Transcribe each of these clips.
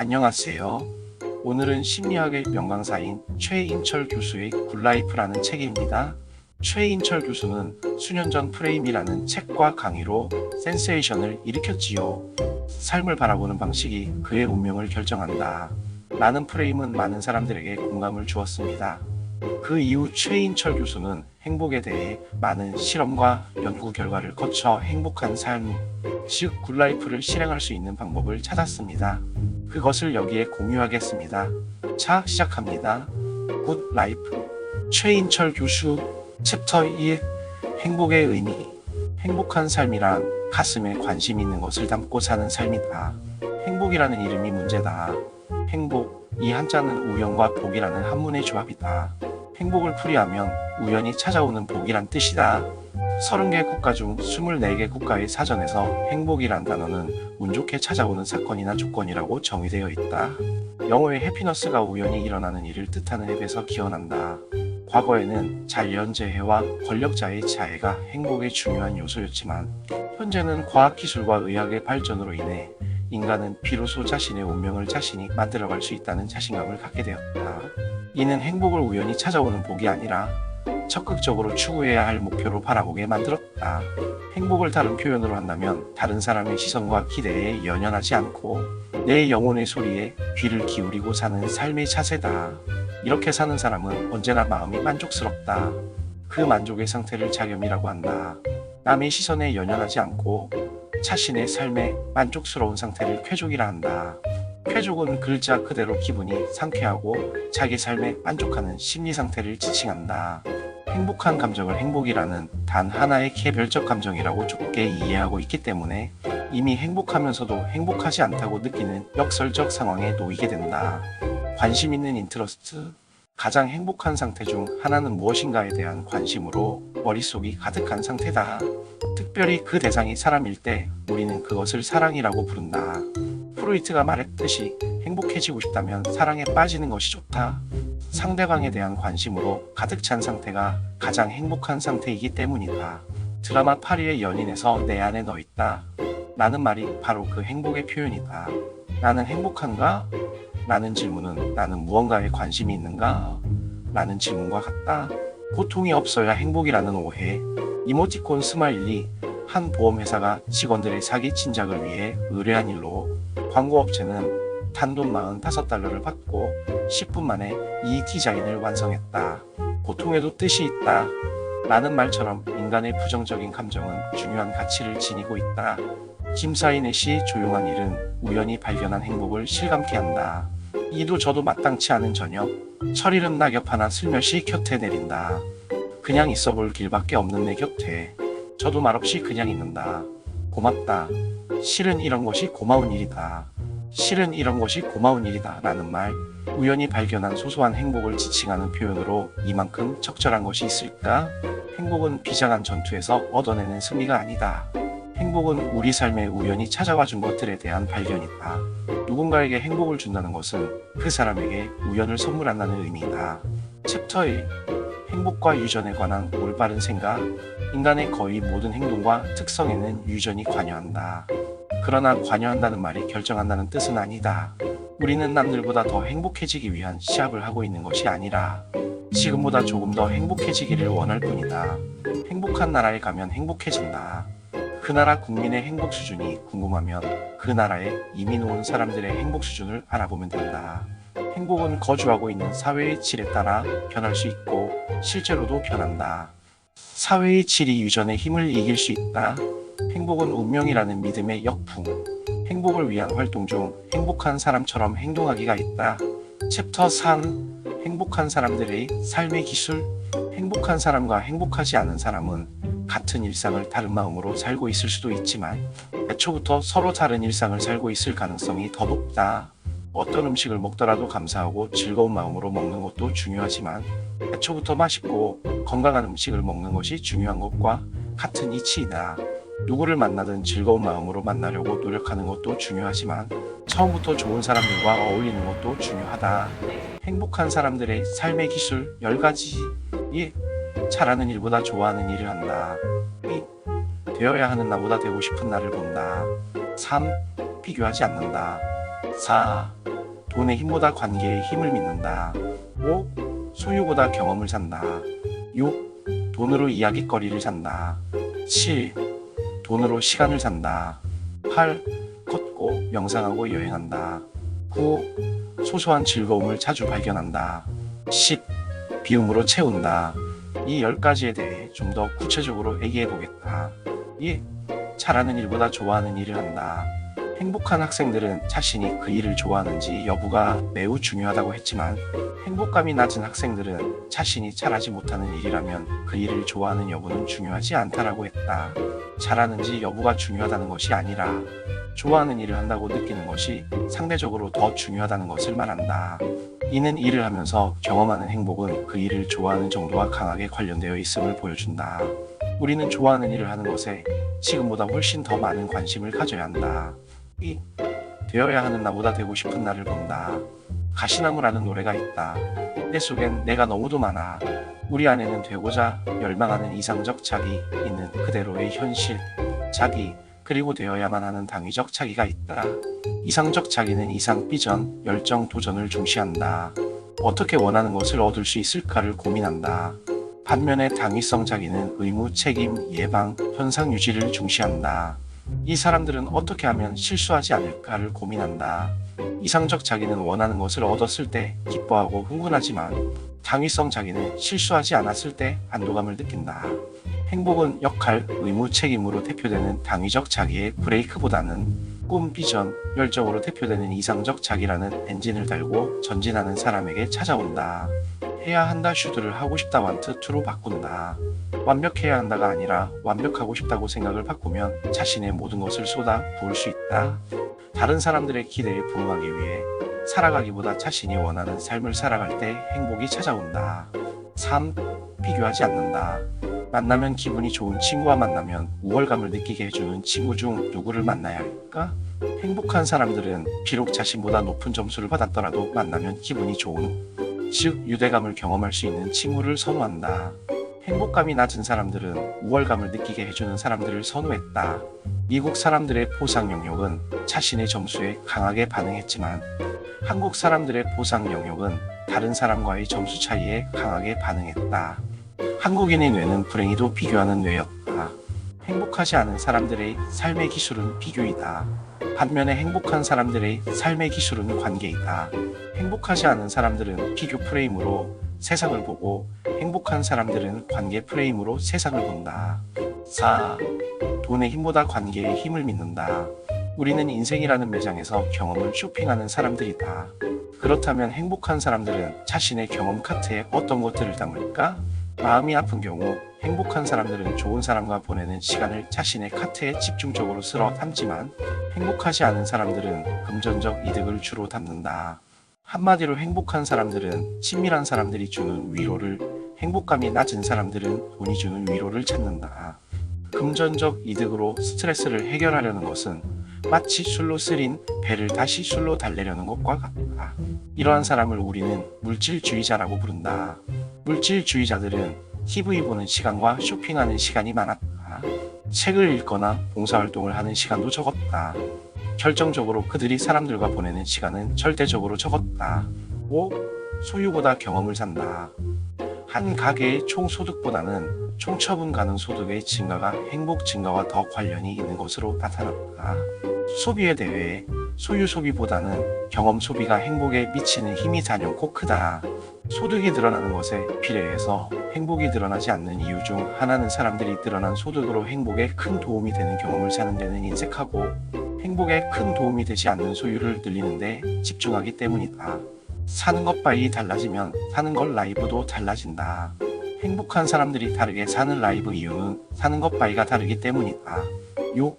안녕하세요. 오늘은 심리학의 명강사인 최인철 교수의 굿라이프라는 책입니다. 최인철 교수는 수년 전 프레임이라는 책과 강의로 센세이션을 일으켰지요. 삶을 바라보는 방식이 그의 운명을 결정한다. 라는 프레임은 많은 사람들에게 공감을 주었습니다. 그 이후 최인철 교수는 행복에 대해 많은 실험과 연구 결과를 거쳐 행복한 삶, 즉 굿라이프를 실행할 수 있는 방법을 찾았습니다. 그것을 여기에 공유하겠습니다. 자, 시작합니다. 굿라이프 최인철 교수 챕터 1 행복의 의미. 행복한 삶이란 가슴에 관심 있는 것을 담고 사는 삶이다. 행복이라는 이름이 문제다. 행복, 이 한자는 우연과 복이라는 한문의 조합이다. 행복을 풀이하면 우연히 찾아오는 복이란 뜻이다. 30개 국가 중 24개 국가의 사전에서 행복이란 단어는 운 좋게 찾아오는 사건이나 조건이라고 정의되어 있다. 영어의 해피너스가 우연히 일어나는 일을 뜻하는 앱에서 기원한다. 과거에는 자연재해와 권력자의 자해가 행복의 중요한 요소였지만 현재는 과학기술과 의학의 발전으로 인해 인간은 비로소 자신의 운명을 자신이 만들어갈 수 있다는 자신감을 갖게 되었다. 이는 행복을 우연히 찾아오는 복이 아니라 적극적으로 추구해야 할 목표로 바라보게 만들었다. 행복을 다른 표현으로 한다면 다른 사람의 시선과 기대에 연연하지 않고 내 영혼의 소리에 귀를 기울이고 사는 삶의 자세다. 이렇게 사는 사람은 언제나 마음이 만족스럽다. 그 만족의 상태를 자겸이라고 한다. 남의 시선에 연연하지 않고 자신의 삶에 만족스러운 상태를 쾌족이라 한다. 쾌족은 글자 그대로 기분이 상쾌하고 자기 삶에 만족하는 심리 상태를 지칭한다. 행복한 감정을 행복이라는 단 하나의 개별적 감정이라고 좁게 이해하고 있기 때문에 이미 행복하면서도 행복하지 않다고 느끼는 역설적 상황에 놓이게 된다. 관심 있는 인트러스트, 가장 행복한 상태 중 하나는 무엇인가에 대한 관심으로 머릿속이 가득한 상태다. 특별히 그 대상이 사람일 때 우리는 그것을 사랑이라고 부른다. 프로이트가 말했듯이 행복해지고 싶다면 사랑에 빠지는 것이 좋다. 상대방에 대한 관심으로 가득 찬 상태가 가장 행복한 상태이기 때문이다. 드라마 파리의 연인에서 내 안에 너 있다. 라는 말이 바로 그 행복의 표현이다. 나는 행복한가? 라는 질문은 나는 무언가에 관심이 있는가? 라는 질문과 같다. 고통이 없어야 행복이라는 오해. 이모티콘 스마일리. 한 보험회사가 직원들의 사기 친작을 위해 의뢰한 일로 광고업체는 단돈 45달러를 받고 10분 만에 이 디자인을 완성했다. 고통에도 뜻이 있다. 라는 말처럼 인간의 부정적인 감정은 중요한 가치를 지니고 있다. 김사인의 시 조용한 일은 우연히 발견한 행복을 실감케 한다. 이도 저도 마땅치 않은 저녁, 철이른 낙엽 하나 슬며시 곁에 내린다. 그냥 있어볼 길밖에 없는 내 곁에 저도 말없이 그냥 있는다. 고맙다. 실은 이런 것이 고마운 일이다. 실은 이런 것이 고마운 일이다. 라는 말, 우연히 발견한 소소한 행복을 지칭하는 표현으로 이만큼 적절한 것이 있을까? 행복은 비장한 전투에서 얻어내는 승리가 아니다. 행복은 우리 삶에 우연히 찾아와 준 것들에 대한 발견이다. 누군가에게 행복을 준다는 것은 그 사람에게 우연을 선물한다는 의미이다. 챕터 1 행복과 유전에 관한 올바른 생각. 인간의 거의 모든 행동과 특성에는 유전이 관여한다. 그러나 관여한다는 말이 결정한다는 뜻은 아니다. 우리는 남들보다 더 행복해지기 위한 시합을 하고 있는 것이 아니라 지금보다 조금 더 행복해지기를 원할 뿐이다. 행복한 나라에 가면 행복해진다. 그 나라 국민의 행복 수준이 궁금하면 그 나라에 이민 온 사람들의 행복 수준을 알아보면 된다. 행복은 거주하고 있는 사회의 질에 따라 변할 수 있고 실제로도 변한다. 사회의 질이 유전의 힘을 이길 수 있다. 행복은 운명이라는 믿음의 역풍. 행복을 위한 활동 중 행복한 사람처럼 행동하기가 있다. 챕터 3 행복한 사람들의 삶의 기술. 행복한 사람과 행복하지 않은 사람은 같은 일상을 다른 마음으로 살고 있을 수도 있지만 애초부터 서로 다른 일상을 살고 있을 가능성이 더 높다. 어떤 음식을 먹더라도 감사하고 즐거운 마음으로 먹는 것도 중요하지만 애초부터 맛있고 건강한 음식을 먹는 것이 중요한 것과 같은 이치이다. 누구를 만나든 즐거운 마음으로 만나려고 노력하는 것도 중요하지만 처음부터 좋은 사람들과 어울리는 것도 중요하다. 행복한 사람들의 삶의 기술 10가지. 1. 잘하는 일보다 좋아하는 일을 한다. 2. 되어야 하는 나보다 되고 싶은 나를 본다. 3. 비교하지 않는다. 4. 돈의 힘보다 관계의 힘을 믿는다. 5. 소유보다 경험을 산다. 6. 돈으로 이야깃거리를 산다. 7. 돈으로 시간을 산다. 8. 걷고 명상하고 여행한다. 9. 소소한 즐거움을 자주 발견한다. 10. 비움으로 채운다. 이 10가지에 대해 좀 더 구체적으로 얘기해 보겠다. 1. 잘하는 일보다 좋아하는 일을 한다. 행복한 학생들은 자신이 그 일을 좋아하는지 여부가 매우 중요하다고 했지만, 행복감이 낮은 학생들은 자신이 잘하지 못하는 일이라면 그 일을 좋아하는 여부는 중요하지 않다라고 했다. 잘하는지 여부가 중요하다는 것이 아니라 좋아하는 일을 한다고 느끼는 것이 상대적으로 더 중요하다는 것을 말한다. 이는 일을 하면서 경험하는 행복은 그 일을 좋아하는 정도와 강하게 관련되어 있음을 보여준다. 우리는 좋아하는 일을 하는 것에 지금보다 훨씬 더 많은 관심을 가져야 한다. 2. 되어야 하는 나보다 되고 싶은 나를 본다. 가시나무라는 노래가 있다. 내 속엔 내가 너무도 많아. 우리 안에는 되고자 열망하는 이상적 자기, 있는 그대로의 현실, 자기, 그리고 되어야만 하는 당위적 자기가 있다. 이상적 자기는 이상, 비전, 열정, 도전을 중시한다. 어떻게 원하는 것을 얻을 수 있을까를 고민한다. 반면에 당위성 자기는 의무, 책임, 예방, 현상 유지를 중시한다. 이 사람들은 어떻게 하면 실수하지 않을까를 고민한다. 이상적 자기는 원하는 것을 얻었을 때 기뻐하고 흥분하지만, 당위성 자기는 실수하지 않았을 때 안도감을 느낀다. 행복은 역할, 의무, 책임으로 대표되는 당위적 자기의 브레이크보다는 꿈, 비전, 열정으로 대표되는 이상적 자기라는 엔진을 달고 전진하는 사람에게 찾아온다. 해야 한다 슈드를 하고 싶다 want to로 바꾼다. 완벽해야 한다가 아니라 완벽하고 싶다고 생각을 바꾸면 자신의 모든 것을 쏟아 부을 수 있다. 다른 사람들의 기대에 부응하기 위해 살아가기보다 자신이 원하는 삶을 살아갈 때 행복이 찾아온다. 3. 비교하지 않는다. 만나면 기분이 좋은 친구와 만나면 우월감을 느끼게 해주는 친구 중 누구를 만나야 할까? 행복한 사람들은 비록 자신보다 높은 점수를 받았더라도 만나면 기분이 좋은, 즉 유대감을 경험할 수 있는 친구를 선호한다. 행복감이 낮은 사람들은 우월감을 느끼게 해주는 사람들을 선호했다. 미국 사람들의 보상 영역은 자신의 점수에 강하게 반응했지만, 한국 사람들의 보상 영역은 다른 사람과의 점수 차이에 강하게 반응했다. 한국인의 뇌는 불행히도 비교하는 뇌였다. 행복하지 않은 사람들의 삶의 기술은 비교이다. 반면에 행복한 사람들의 삶의 기술은 관계이다. 행복하지 않은 사람들은 비교 프레임으로 세상을 보고, 행복한 사람들은 관계 프레임으로 세상을 본다. 4. 돈의 힘보다 관계의 힘을 믿는다. 우리는 인생이라는 매장에서 경험을 쇼핑하는 사람들이다. 그렇다면 행복한 사람들은 자신의 경험 카트에 어떤 것들을 담을까? 마음이 아픈 경우 행복한 사람들은 좋은 사람과 보내는 시간을 자신의 카트에 집중적으로 쓸어 담지만, 행복하지 않은 사람들은 금전적 이득을 주로 담는다. 한마디로 행복한 사람들은 친밀한 사람들이 주는 위로를, 행복감이 낮은 사람들은 돈이 주는 위로를 찾는다. 금전적 이득으로 스트레스를 해결하려는 것은 마치 술로 쓰린 배를 다시 술로 달래려는 것과 같다. 이러한 사람을 우리는 물질주의자라고 부른다. 물질주의자들은 TV 보는 시간과 쇼핑하는 시간이 많았다. 책을 읽거나 봉사활동을 하는 시간도 적었다. 결정적으로 그들이 사람들과 보내는 시간은 절대적으로 적었다. 5. 소유보다 경험을 산다. 한 가게의 총소득보다는 총처분 가능 소득의 증가가 행복 증가와 더 관련이 있는 것으로 나타났다. 소비에 대해 소유 소비보다는 경험 소비가 행복에 미치는 힘이 단연코 크다. 소득이 늘어나는 것에 비례해서 행복이 늘어나지 않는 이유 중 하나는 사람들이 늘어난 소득으로 행복에 큰 도움이 되는 경험을 사는 데는 인색하고, 행복에 큰 도움이 되지 않는 소유를 늘리는 데 집중하기 때문이다. 사는 것 바이 달라지면 사는 것 라이브도 달라진다. 행복한 사람들이 다르게 사는 라이브 이유는 사는 것 바이가 다르기 때문이다. 6.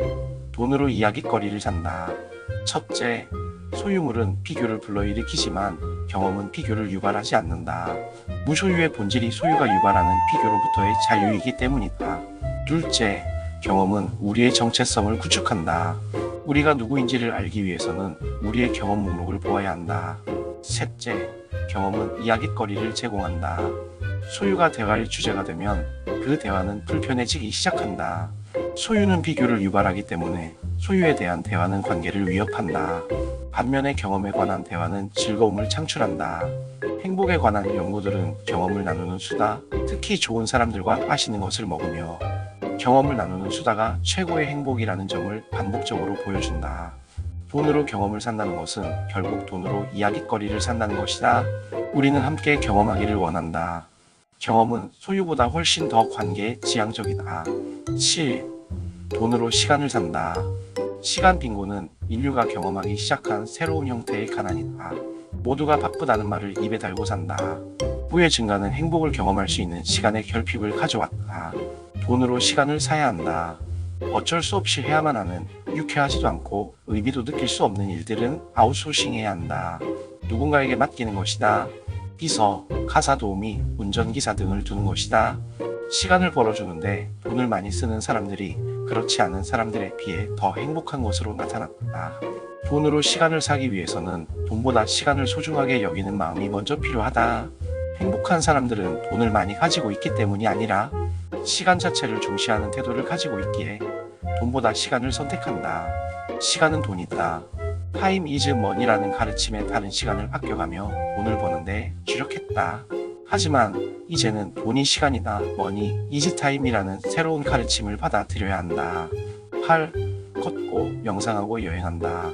돈으로 이야깃거리를 산다. 첫째, 소유물은 비교를 불러일으키지만 경험은 비교를 유발하지 않는다. 무소유의 본질이 소유가 유발하는 비교로부터의 자유이기 때문이다. 둘째, 경험은 우리의 정체성을 구축한다. 우리가 누구인지를 알기 위해서는 우리의 경험 목록을 보아야 한다. 셋째, 경험은 이야깃거리를 제공한다. 소유가 대화의 주제가 되면 그 대화는 불편해지기 시작한다. 소유는 비교를 유발하기 때문에 소유에 대한 대화는 관계를 위협한다. 반면에 경험에 관한 대화는 즐거움을 창출한다. 행복에 관한 연구들은 경험을 나누는 수다, 특히 좋은 사람들과 맛있는 것을 먹으며 경험을 나누는 수다가 최고의 행복이라는 점을 반복적으로 보여준다. 돈으로 경험을 산다는 것은 결국 돈으로 이야깃거리를 산다는 것이다. 우리는 함께 경험하기를 원한다. 경험은 소유보다 훨씬 더 관계에 지향적이다. 7. 돈으로 시간을 산다. 시간 빈곤은 인류가 경험하기 시작한 새로운 형태의 가난이다. 모두가 바쁘다는 말을 입에 달고 산다. 부의 증가는 행복을 경험할 수 있는 시간의 결핍을 가져왔다. 돈으로 시간을 사야 한다. 어쩔 수 없이 해야만 하는 유쾌하지도 않고 의미도 느낄 수 없는 일들은 아웃소싱해야 한다. 누군가에게 맡기는 것이다. 비서, 가사 도우미, 운전기사 등을 두는 것이다. 시간을 벌어주는데 돈을 많이 쓰는 사람들이 그렇지 않은 사람들에 비해 더 행복한 것으로 나타났다. 돈으로 시간을 사기 위해서는 돈보다 시간을 소중하게 여기는 마음이 먼저 필요하다. 행복한 사람들은 돈을 많이 가지고 있기 때문이 아니라 시간 자체를 중시하는 태도를 가지고 있기에 돈보다 시간을 선택한다. 시간은 돈이다. Time is money라는 가르침에 따른 시간을 아껴가며 돈을 버는데 주력했다. 하지만 이제는 돈이 시간이다. money is time이라는 새로운 가르침을 받아들여야 한다. 8. 걷고 명상하고 여행한다.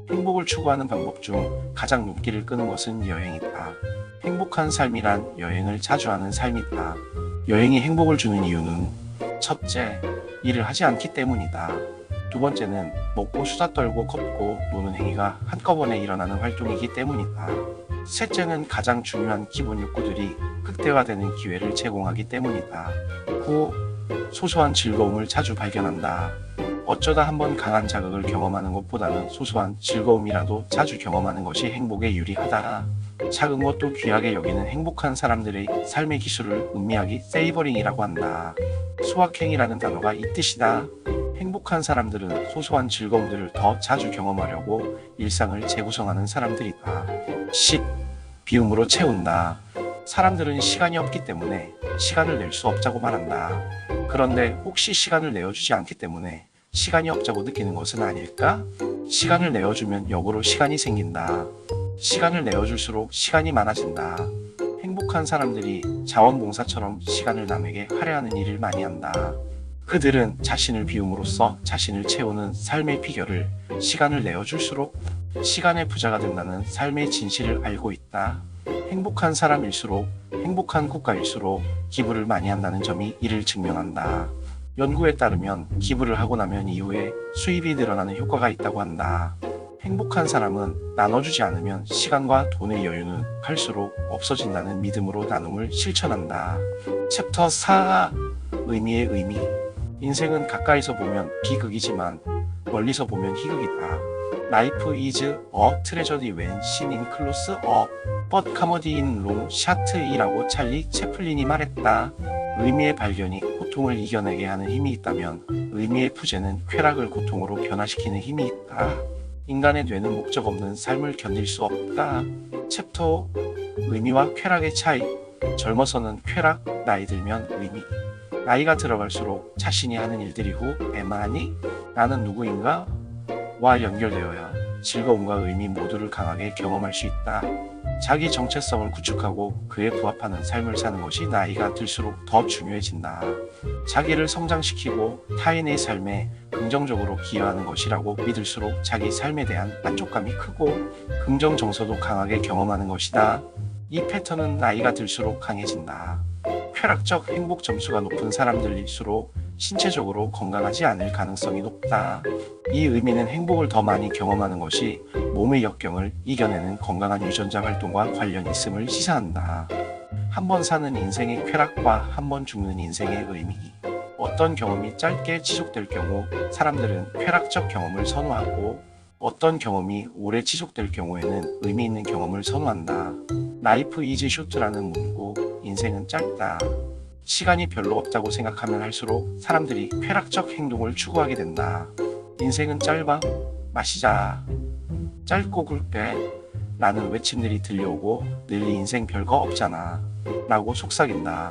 행복을 추구하는 방법 중 가장 눈길을 끄는 것은 여행이다. 행복한 삶이란 여행을 자주 하는 삶이다. 여행이 행복을 주는 이유는 첫째, 일을 하지 않기 때문이다. 두 번째는 먹고 수다 떨고 걷고 노는 행위가 한꺼번에 일어나는 활동이기 때문이다. 셋째는 가장 중요한 기본 욕구들이 극대화되는 기회를 제공하기 때문이다. 9. 소소한 즐거움을 자주 발견한다. 어쩌다 한번 강한 자극을 경험하는 것보다는 소소한 즐거움이라도 자주 경험하는 것이 행복에 유리하다. 작은 것도 귀하게 여기는 행복한 사람들의 삶의 기술을 음미하기 세이버링이라고 한다. 소확행이라는 단어가 이 뜻이다. 행복한 사람들은 소소한 즐거움들을 더 자주 경험하려고 일상을 재구성하는 사람들이다. 10. 비움으로 채운다. 사람들은 시간이 없기 때문에 시간을 낼 수 없다고 말한다. 그런데 혹시 시간을 내어주지 않기 때문에 시간이 없다고 느끼는 것은 아닐까? 시간을 내어주면 역으로 시간이 생긴다. 시간을 내어줄수록 시간이 많아진다. 행복한 사람들이 자원봉사처럼 시간을 남에게 할애하는 일을 많이 한다. 그들은 자신을 비움으로써 자신을 채우는 삶의 비결을 시간을 내어줄수록 시간의 부자가 된다는 삶의 진실을 알고 있다. 행복한 사람일수록 행복한 국가일수록 기부를 많이 한다는 점이 이를 증명한다. 연구에 따르면 기부를 하고 나면 이후에 수입이 늘어나는 효과가 있다고 한다. 행복한 사람은 나눠주지 않으면 시간과 돈의 여유는 갈수록 없어진다는 믿음으로 나눔을 실천한다. 챕터 4. 의미의 의미. 인생은 가까이서 보면 비극이지만 멀리서 보면 희극이다. Life is a tragedy when seen in close up, but comedy in long shot이라고 찰리 채플린이 말했다. 의미의 발견이 고통을 이겨내게 하는 힘이 있다면 의미의 부재는 쾌락을 고통으로 변화시키는 힘이 있다. 인간의 뇌는 목적 없는 삶을 견딜 수 없다. 챕터 5. 의미와 쾌락의 차이. 젊어서는 쾌락, 나이 들면 의미. 나이가 들어갈수록 자신이 하는 일들이 후 에마니? 나는 누구인가? 와 연결되어야 즐거움과 의미 모두를 강하게 경험할 수 있다. 자기 정체성을 구축하고 그에 부합하는 삶을 사는 것이 나이가 들수록 더 중요해진다. 자기를 성장시키고 타인의 삶에 긍정적으로 기여하는 것이라고 믿을수록 자기 삶에 대한 만족감이 크고 긍정 정서도 강하게 경험하는 것이다. 이 패턴은 나이가 들수록 강해진다. 쾌락적 행복 점수가 높은 사람들일수록 신체적으로 건강하지 않을 가능성이 높다. 이 의미는 행복을 더 많이 경험하는 것이 몸의 역경을 이겨내는 건강한 유전자 활동과 관련이 있음을 시사한다. 한 번 사는 인생의 쾌락과 한 번 죽는 인생의 의미. 어떤 경험이 짧게 지속될 경우 사람들은 쾌락적 경험을 선호하고 어떤 경험이 오래 지속될 경우에는 의미 있는 경험을 선호한다. Life is short라는 문구, 인생은 짧다. 시간이 별로 없다고 생각하면 할수록 사람들이 쾌락적 행동을 추구하게 된다. 인생은 짧아, 마시자. 짧고 굵게 라는 외침들이 들려오고 늘 인생 별거 없잖아 라고 속삭인다.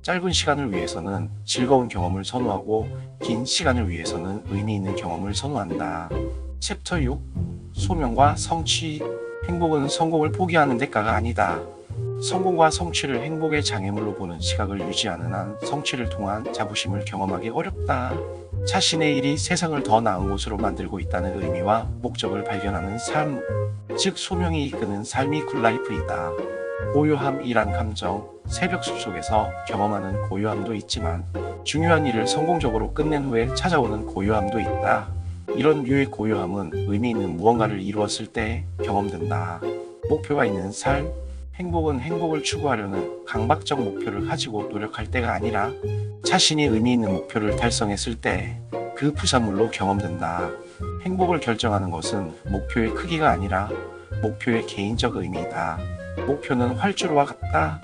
짧은 시간을 위해서는 즐거운 경험을 선호하고 긴 시간을 위해서는 의미 있는 경험을 선호한다. 챕터 6 소명과 성취. 행복은 성공을 포기하는 대가가 아니다. 성공과 성취를 행복의 장애물로 보는 시각을 유지하는 한 성취를 통한 자부심을 경험하기 어렵다. 자신의 일이 세상을 더 나은 곳으로 만들고 있다는 의미와 목적을 발견하는 삶, 즉 소명이 이끄는 삶이 굿라이프이다. 고요함이란 감정, 새벽 숲속에서 경험하는 고요함도 있지만 중요한 일을 성공적으로 끝낸 후에 찾아오는 고요함도 있다. 이런 류의 고요함은 의미 있는 무언가를 이루었을 때 경험된다. 목표가 있는 삶, 행복은 행복을 추구하려는 강박적 목표를 가지고 노력할 때가 아니라 자신이 의미 있는 목표를 달성했을 때 그 부산물로 경험된다. 행복을 결정하는 것은 목표의 크기가 아니라 목표의 개인적 의미이다. 목표는 활주로와 같다.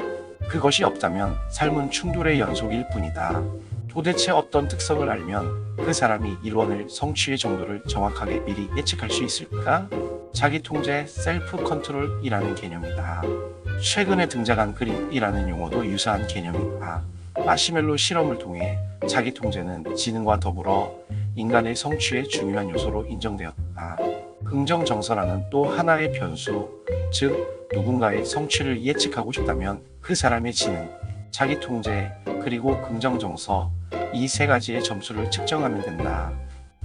그것이 없다면 삶은 충돌의 연속일 뿐이다. 도대체 어떤 특성을 알면 그 사람이 이루어낼 성취의 정도를 정확하게 미리 예측할 수 있을까? 자기 통제, 셀프 컨트롤이라는 개념이다. 최근에 등장한 그릿이라는 용어도 유사한 개념이다. 마시멜로 실험을 통해 자기 통제는 지능과 더불어 인간의 성취의 중요한 요소로 인정되었다. 긍정 정서라는 또 하나의 변수, 즉 누군가의 성취를 예측하고 싶다면 그 사람의 지능, 자기 통제, 그리고 긍정 정서, 이 세 가지의 점수를 측정하면 된다.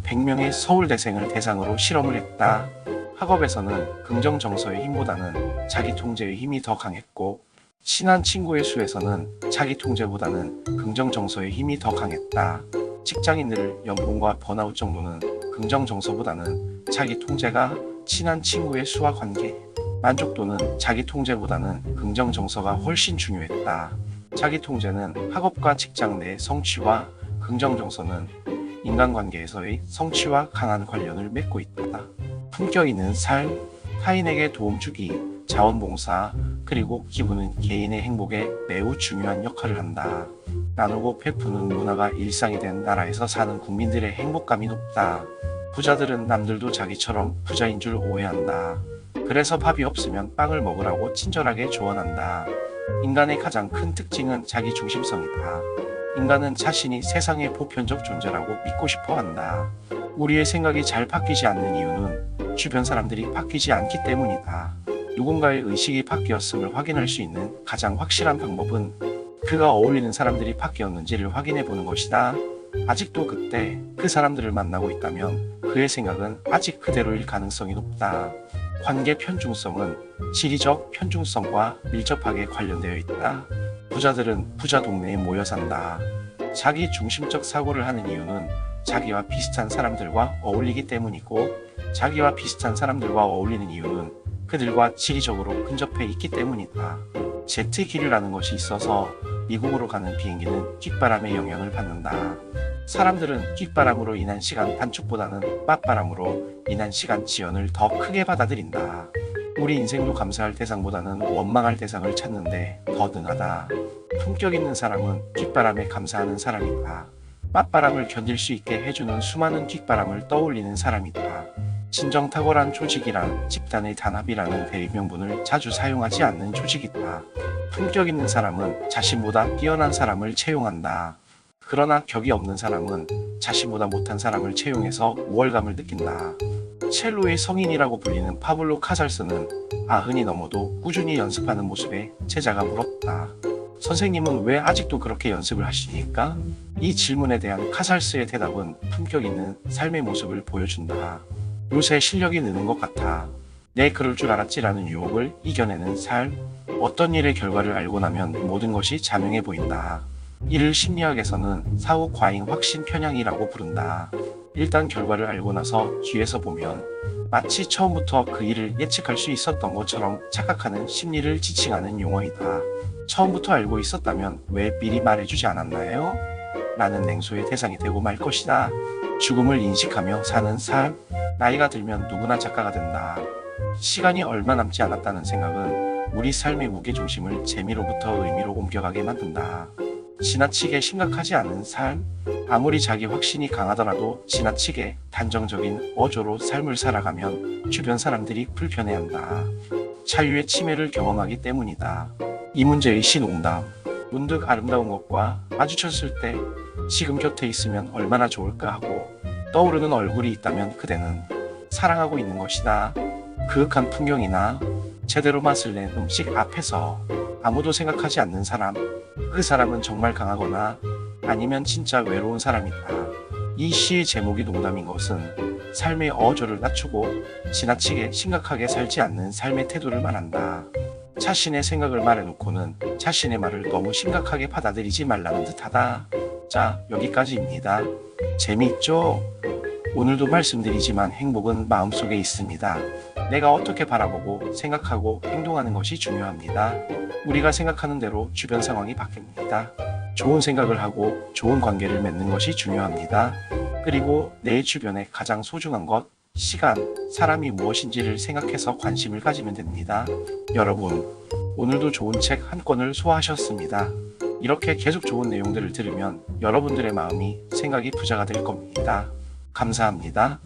100명의 서울대생을 대상으로 실험을 했다. 학업에서는 긍정 정서의 힘보다는 자기 통제의 힘이 더 강했고, 친한 친구의 수에서는 자기 통제보다는 긍정 정서의 힘이 더 강했다. 직장인들의 연봉과 번아웃 정도는 긍정 정서보다는 자기 통제가 친한 친구의 수와 관계, 만족도는 자기 통제보다는 긍정 정서가 훨씬 중요했다. 자기 통제는 학업과 직장 내 성취와 긍정 정서는 인간관계에서의 성취와 강한 관련을 맺고 있다. 품격 있는 삶, 타인에게 도움 주기, 자원봉사, 그리고 기부는 개인의 행복에 매우 중요한 역할을 한다. 나누고 베푸는 문화가 일상이 된 나라에서 사는 국민들의 행복감이 높다. 부자들은 남들도 자기처럼 부자인 줄 오해한다. 그래서 밥이 없으면 빵을 먹으라고 친절하게 조언한다. 인간의 가장 큰 특징은 자기중심성이다. 인간은 자신이 세상의 보편적 존재라고 믿고 싶어 한다. 우리의 생각이 잘 바뀌지 않는 이유는 주변 사람들이 바뀌지 않기 때문이다. 누군가의 의식이 바뀌었음을 확인할 수 있는 가장 확실한 방법은 그가 어울리는 사람들이 바뀌었는지를 확인해 보는 것이다. 아직도 그때 그 사람들을 만나고 있다면 그의 생각은 아직 그대로일 가능성이 높다. 관계 편중성은 지리적 편중성과 밀접하게 관련되어 있다. 부자들은 부자 동네에 모여 산다. 자기 중심적 사고를 하는 이유는 자기와 비슷한 사람들과 어울리기 때문이고, 자기와 비슷한 사람들과 어울리는 이유는 그들과 지리적으로 근접해 있기 때문이다. 제트 기류라는 것이 있어서 미국으로 가는 비행기는 뒷바람의 영향을 받는다. 사람들은 뒷바람으로 인한 시간 단축보다는 맞바람으로 인한 시간 지연을 더 크게 받아들인다. 우리 인생도 감사할 대상보다는 원망할 대상을 찾는데 더 능하다. 품격 있는 사람은 뒷바람에 감사하는 사람이다. 맞바람을 견딜 수 있게 해주는 수많은 뒷바람을 떠올리는 사람이다. 진정 탁월한 조직이란 집단의 단합이라는 대명분을 자주 사용하지 않는 조직이다. 품격 있는 사람은 자신보다 뛰어난 사람을 채용한다. 그러나 격이 없는 사람은 자신보다 못한 사람을 채용해서 우월감을 느낀다. 첼로의 성인이라고 불리는 파블로 카살스는 90이 넘어도 꾸준히 연습하는 모습에 제자가 물었다. 선생님은 왜 아직도 그렇게 연습을 하시니까? 이 질문에 대한 카살스의 대답은 품격 있는 삶의 모습을 보여준다. 요새 실력이 느는 것 같아. 내 그럴 줄 알았지라는 유혹을 이겨내는 삶. 어떤 일의 결과를 알고 나면 모든 것이 자명해 보인다. 이를 심리학에서는 사후 과잉 확신 편향이라고 부른다. 일단 결과를 알고 나서 뒤에서 보면 마치 처음부터 그 일을 예측할 수 있었던 것처럼 착각하는 심리를 지칭하는 용어이다. 처음부터 알고 있었다면 왜 미리 말해주지 않았나요? 라는 냉소의 대상이 되고 말 것이다. 죽음을 인식하며 사는 삶. 나이가 들면 누구나 작가가 된다. 시간이 얼마 남지 않았다는 생각은 우리 삶의 무게중심을 재미로부터 의미로 옮겨가게 만든다. 지나치게 심각하지 않은 삶. 아무리 자기 확신이 강하더라도 지나치게 단정적인 어조로 삶을 살아가면 주변 사람들이 불편해한다. 자유의 침해를 경험하기 때문이다. 이 문제의 신농담. 문득 아름다운 것과 마주쳤을 때 지금 곁에 있으면 얼마나 좋을까 하고 떠오르는 얼굴이 있다면 그대는 사랑하고 있는 것이다. 그윽한 풍경이나 제대로 맛을 낸 음식 앞에서 아무도 생각하지 않는 사람, 그 사람은 정말 강하거나 아니면 진짜 외로운 사람이다. 이 시의 제목이 농담인 것은 삶의 어조를 낮추고 지나치게 심각하게 살지 않는 삶의 태도를 말한다. 자신의 생각을 말해놓고는 자신의 말을 너무 심각하게 받아들이지 말라는 듯하다. 자, 여기까지입니다. 재미있죠? 오늘도 말씀드리지만 행복은 마음속에 있습니다. 내가 어떻게 바라보고 생각하고 행동하는 것이 중요합니다. 우리가 생각하는 대로 주변 상황이 바뀝니다. 좋은 생각을 하고 좋은 관계를 맺는 것이 중요합니다. 그리고 내 주변에 가장 소중한 것, 시간, 사람이 무엇인지를 생각해서 관심을 가지면 됩니다. 여러분, 오늘도 좋은 책 한 권을 소화하셨습니다. 이렇게 계속 좋은 내용들을 들으면 여러분들의 마음이 생각이 부자가 될 겁니다. 감사합니다.